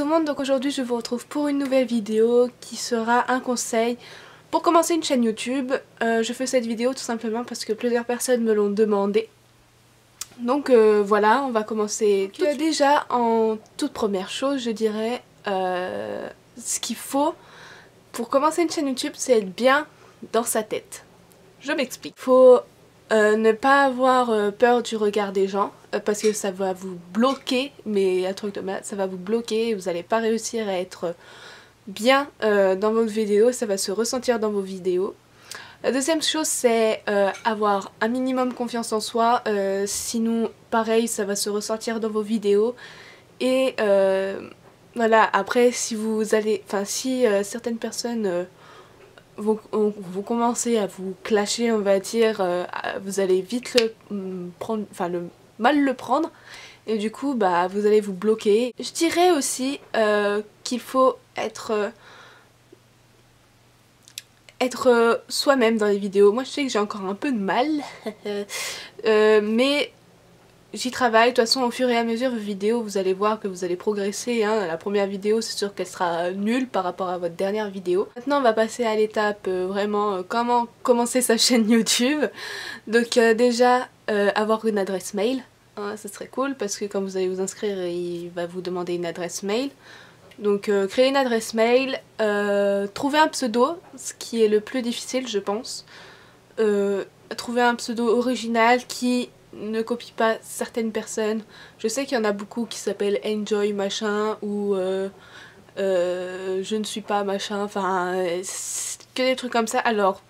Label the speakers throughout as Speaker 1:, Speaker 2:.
Speaker 1: tout le monde, donc aujourd'hui je vous retrouve pour une nouvelle vidéo qui sera un conseil pour commencer une chaîne YouTube. Je fais cette vidéo tout simplement parce que plusieurs personnes me l'ont demandé. Donc voilà, on va commencer tout de suite. Déjà en toute première chose je dirais ce qu'il faut pour commencer une chaîne YouTube, c'est être bien dans sa tête. Je m'explique. Faut ne pas avoir peur du regard des gens parce que ça va vous bloquer, mais un truc de mal, ça va vous bloquer et vous n'allez pas réussir à être bien dans votre vidéo, ça va se ressentir dans vos vidéos. La deuxième chose c'est avoir un minimum confiance en soi, sinon pareil ça va se ressentir dans vos vidéos et voilà, après si vous allez, enfin si certaines personnes vous commencez à vous clasher on va dire, vous allez vite le prendre, enfin mal le prendre et du coup bah vous allez vous bloquer. Je dirais aussi qu'il faut être soi-même dans les vidéos. Moi je sais que j'ai encore un peu de mal mais j'y travaille. De toute façon au fur et à mesure vos vidéos vous allez voir que vous allez progresser hein. La première vidéo c'est sûr qu'elle sera nulle par rapport à votre dernière vidéo. Maintenant on va passer à l'étape vraiment comment commencer sa chaîne YouTube. Donc déjà avoir une adresse mail, hein, ça serait cool parce que quand vous allez vous inscrire il va vous demander une adresse mail. Donc créer une adresse mail, trouver un pseudo, ce qui est le plus difficile je pense. Trouver un pseudo original qui ne copie pas certaines personnes. Je sais qu'il y en a beaucoup qui s'appellent Enjoy machin ou je ne suis pas machin, enfin que des trucs comme ça. Alors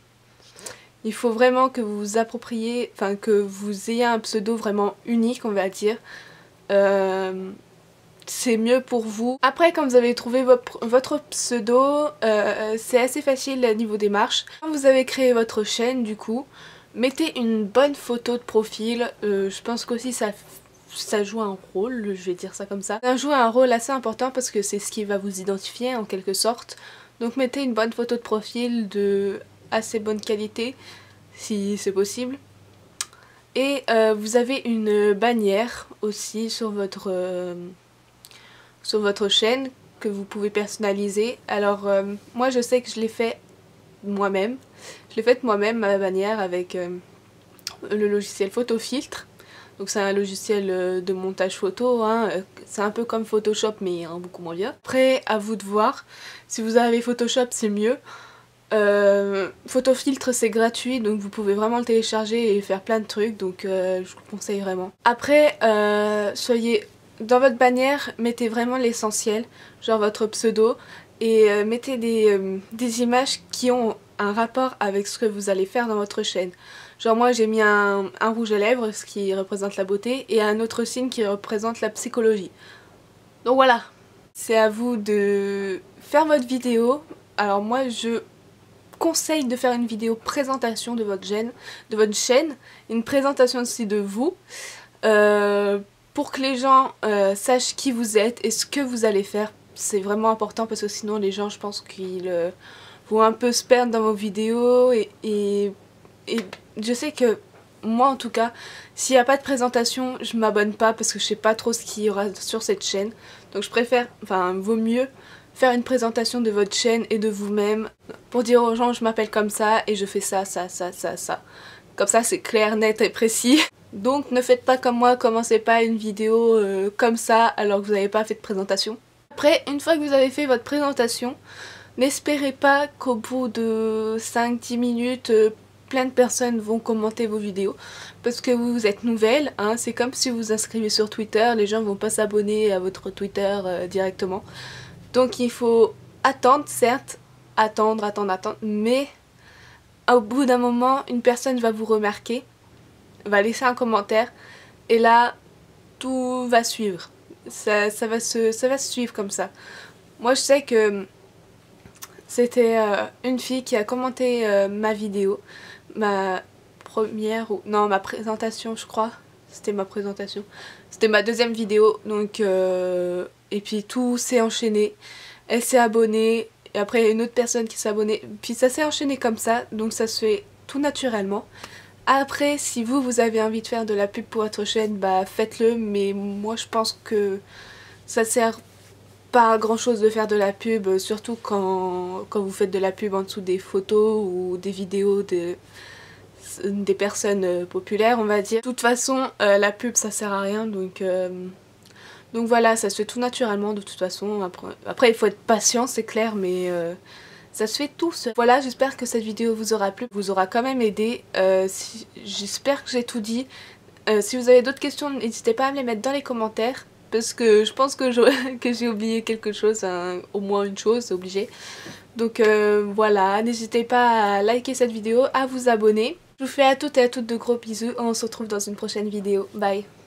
Speaker 1: il faut vraiment que vous vous appropriez, enfin que vous ayez un pseudo vraiment unique on va dire. C'est mieux pour vous. Après quand vous avez trouvé votre pseudo, c'est assez facile au niveau des marches. Quand vous avez créé votre chaîne du coup, mettez une bonne photo de profil, je pense qu'aussi ça joue un rôle, je vais dire ça comme ça. Ça joue un rôle assez important parce que c'est ce qui va vous identifier en quelque sorte. Donc mettez une bonne photo de profil de assez bonne qualité si c'est possible. Et vous avez une bannière aussi sur votre chaîne que vous pouvez personnaliser. Alors moi je sais que je l'ai fait moi-même. Je l'ai faite moi-même ma bannière avec le logiciel Photofiltre. Donc c'est un logiciel de montage photo, hein. C'est un peu comme Photoshop mais hein, beaucoup moins bien. Après à vous de voir, si vous avez Photoshop c'est mieux. Photofiltre c'est gratuit donc vous pouvez vraiment le télécharger et faire plein de trucs donc je vous le conseille vraiment. Après soyez dans votre bannière, mettez vraiment l'essentiel, genre votre pseudo et mettez des images qui ont un rapport avec ce que vous allez faire dans votre chaîne. Genre moi j'ai mis un rouge à lèvres, ce qui représente la beauté, et un autre signe qui représente la psychologie. Donc voilà, c'est à vous de faire votre vidéo. Alors moi je conseille de faire une vidéo présentation de votre chaîne, une présentation aussi de vous, pour que les gens sachent qui vous êtes et ce que vous allez faire. C'est vraiment important parce que sinon les gens je pense qu'ils vont un peu se perdre dans vos vidéos et je sais que moi en tout cas s'il n'y a pas de présentation je m'abonne pas parce que je sais pas trop ce qu'il y aura sur cette chaîne. Donc je préfère, enfin vaut mieux faire une présentation de votre chaîne et de vous-même pour dire aux gens je m'appelle comme ça et je fais ça, ça, ça, ça, ça. Comme ça c'est clair, net et précis. Donc ne faites pas comme moi, commencez pas une vidéo comme ça alors que vous n'avez pas fait de présentation. Après une fois que vous avez fait votre présentation, n'espérez pas qu'au bout de 5-10 minutes plein de personnes vont commenter vos vidéos parce que vous êtes nouvelle, hein. C'est comme si vous vous inscrivez sur Twitter, les gens vont pas s'abonner à votre Twitter directement. Donc il faut attendre, certes, attendre, mais au bout d'un moment, une personne va vous remarquer, va laisser un commentaire, et là, tout va suivre. Ça va se suivre comme ça. Moi je sais que c'était une fille qui a commenté ma vidéo, ma première, ou non ma présentation je crois, c'était ma présentation. C'était ma deuxième vidéo, donc et puis tout s'est enchaîné. Elle s'est abonnée, et après il y a une autre personne qui s'est abonnée, puis ça s'est enchaîné comme ça, donc ça se fait tout naturellement. Après si vous avez envie de faire de la pub pour votre chaîne, bah faites-le, mais moi je pense que ça sert pas grand chose de faire de la pub, surtout quand vous faites de la pub en dessous des photos ou des vidéos des personnes populaires, on va dire. De toute façon, la pub ça sert à rien, donc voilà, ça se fait tout naturellement de toute façon. Après il faut être patient, c'est clair, mais ça se fait tout seul. Voilà, j'espère que cette vidéo vous aura plu, vous aura quand même aidé. J'espère que j'ai tout dit. Si vous avez d'autres questions, n'hésitez pas à me les mettre dans les commentaires, parce que je pense que j'ai oublié quelque chose, hein, au moins une chose, c'est obligé. Donc voilà, n'hésitez pas à liker cette vidéo, à vous abonner. Je vous fais à toutes et à toutes de gros bisous, on se retrouve dans une prochaine vidéo. Bye!